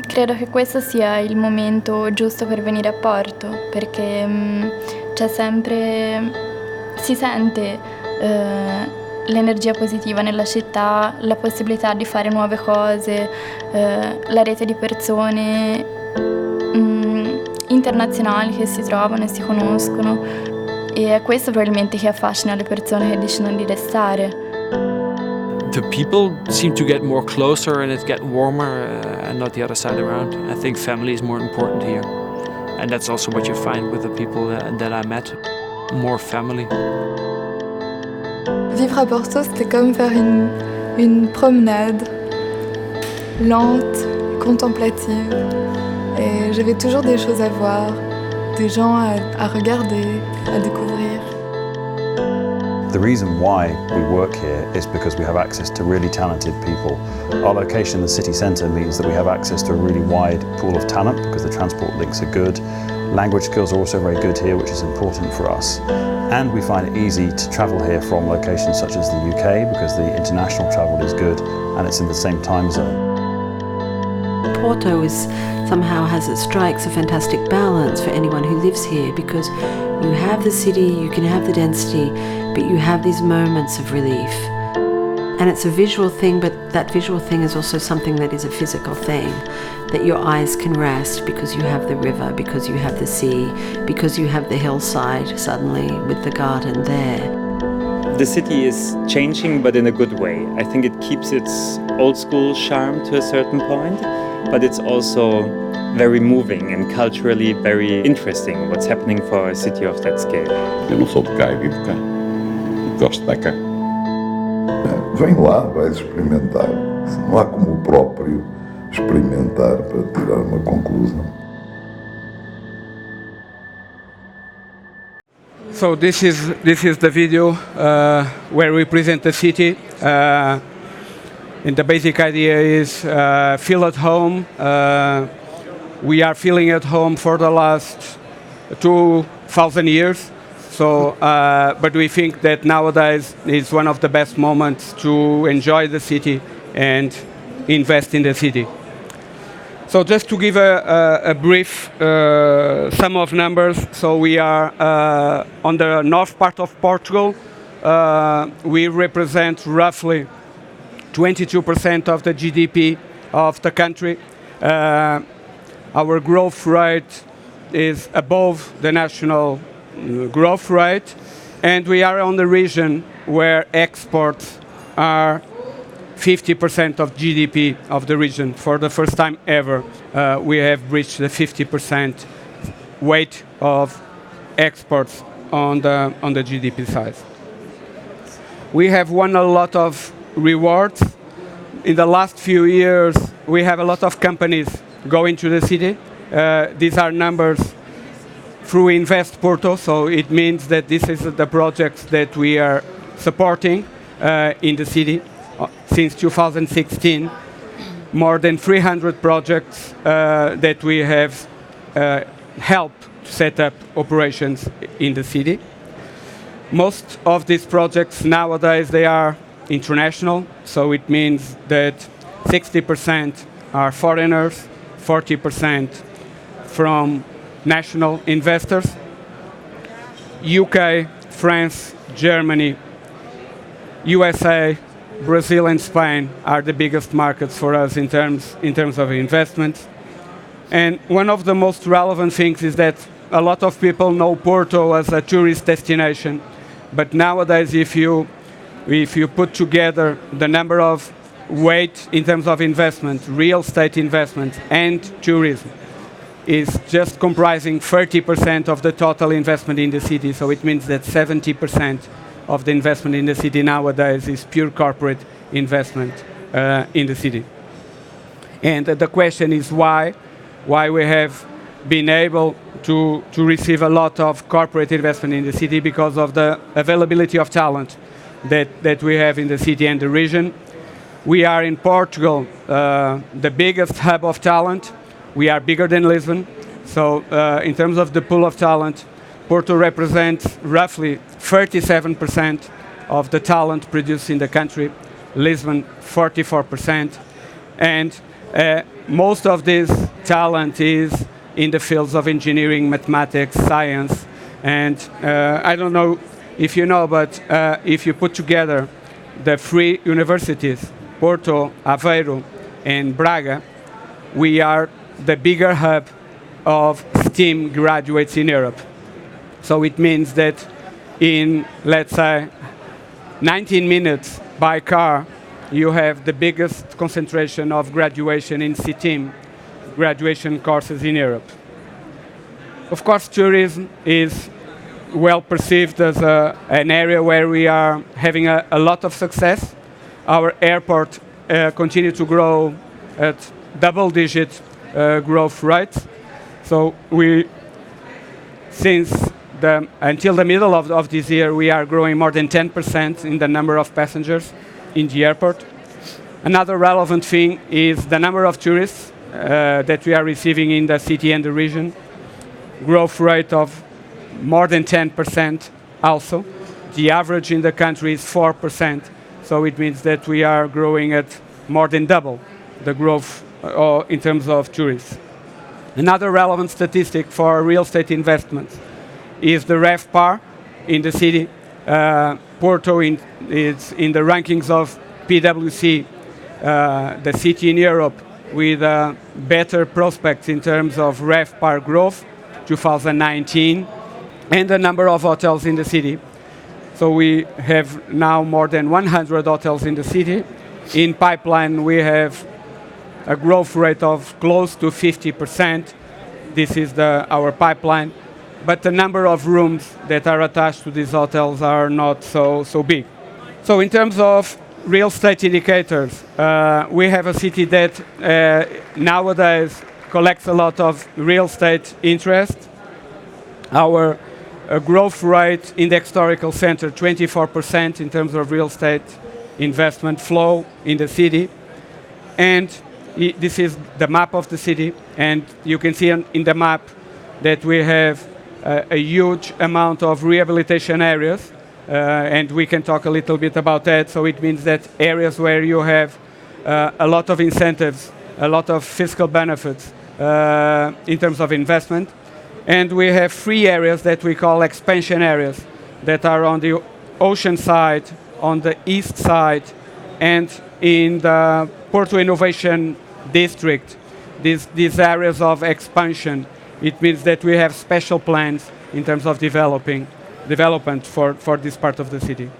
Credo che questo sia il momento giusto per venire a Porto, perché c'è sempre, si sente l'energia positiva nella città, la possibilità di fare nuove cose, la rete di persone internazionali che si trovano e si conoscono, e è questo probabilmente che affascina le persone che decidono di restare. The people seem to get more closer and it get warmer and not the other side around. I think family is more important here. And that's also what you find with the people that I met. More family. Vivre à Porto, c'était comme faire une promenade lente, contemplative. Et j'avais toujours des choses à voir, des gens à regarder, à découvrir. The reason why we work here is because we have access to really talented people. Our location in the city centre means that we have access to a really wide pool of talent because the transport links are good. Language skills are also very good here, which is important for us. And we find it easy to travel here from locations such as the UK because the international travel is good and it's in the same time zone. Porto strikes a fantastic balance for anyone who lives here, because you have the city, you can have the density, but you have these moments of relief. And it's a visual thing, but that visual thing is also something that is a physical thing, that your eyes can rest because you have the river, because you have the sea, because you have the hillside suddenly with the garden there. The city is changing, but in a good way. I think it keeps its old school charm to a certain point, but it's also very moving and culturally very interesting what's happening for a city of that scale. Eu não sou de cá, eu vivo cá. Gosto de estar cá. Vem lá, vai experimentar. Não há como o próprio experimentar para tirar uma conclusão. So this is the video where we present the city. And the basic idea is feel at home. We are feeling at home for the last 2,000 years. So, but we think that nowadays is one of the best moments to enjoy the city and invest in the city. So just to give a brief sum of numbers, so we are on the north part of Portugal. We represent roughly 22% of the GDP of the country. Our growth rate is above the national growth rate, and we are on the region where exports are 50% of GDP of the region. For the first time ever, we have reached the 50% weight of exports on the GDP side. We have won a lot of rewards. In the last few years, we have a lot of companies going to the city. These are numbers through Invest Porto, so it means that this is the projects that we are supporting in the city. Since 2016, more than 300 projects that we have helped set up operations in the city. Most of these projects nowadays, they are international, so it means that 60% are foreigners, 40% from national investors. UK, France, Germany, USA, Brazil and Spain are the biggest markets for us in terms of investment. And one of the most relevant things is that a lot of people know Porto as a tourist destination, but nowadays if you put together the number of weight in terms of investment, real estate investment and tourism, is just comprising 30% of the total investment in the city. So it means that 70% of the investment in the city nowadays is pure corporate investment in the city. And the question is why we have been able to receive a lot of corporate investment in the city, because of the availability of talent that we have in the city and the region. We are in Portugal the biggest hub of talent. We are bigger than Lisbon. So in terms of the pool of talent, Porto represents roughly 37% of the talent produced in the country, Lisbon 44%. And Most of this talent is in the fields of engineering, mathematics, science, and I don't know if you know, but if you put together the three universities, Porto, Aveiro, and Braga, we are the bigger hub of STEAM graduates in Europe. So it means that in, let's say, 19 minutes by car, you have the biggest concentration of graduation in STEAM graduation courses in Europe. Of course, tourism is well perceived as an area where we are having a lot of success. Our airport continues to grow at double-digit growth rates. So until the middle of this year, we are growing more than 10% in the number of passengers in the airport. Another relevant thing is the number of tourists that we are receiving in the city and the region. Growth rate of more than 10% also. The average in the country is 4%, so it means that we are growing at more than double the growth in terms of tourists. Another relevant statistic for real estate investments is the REVPAR in the city. Porto is in the rankings of PwC, the city in Europe with better prospects in terms of REVPAR growth, 2019, and the number of hotels in the city. So we have now more than 100 hotels in the city. In pipeline, we have a growth rate of close to 50%. This is our pipeline. But the number of rooms that are attached to these hotels are not so big. So in terms of real estate indicators, we have a city that nowadays collects a lot of real estate interest. Our growth rate in the historical center, 24% in terms of real estate investment flow in the city. And this is the map of the city. And you can see in the map that we have a huge amount of rehabilitation areas. And we can talk a little bit about that. So it means that areas where you have a lot of incentives, a lot of fiscal benefits in terms of investment. And we have 3 areas that we call expansion areas that are on the ocean side, on the east side, and in the Porto Innovation District. These areas of expansion, it means that we have special plans in terms of development for this part of the city.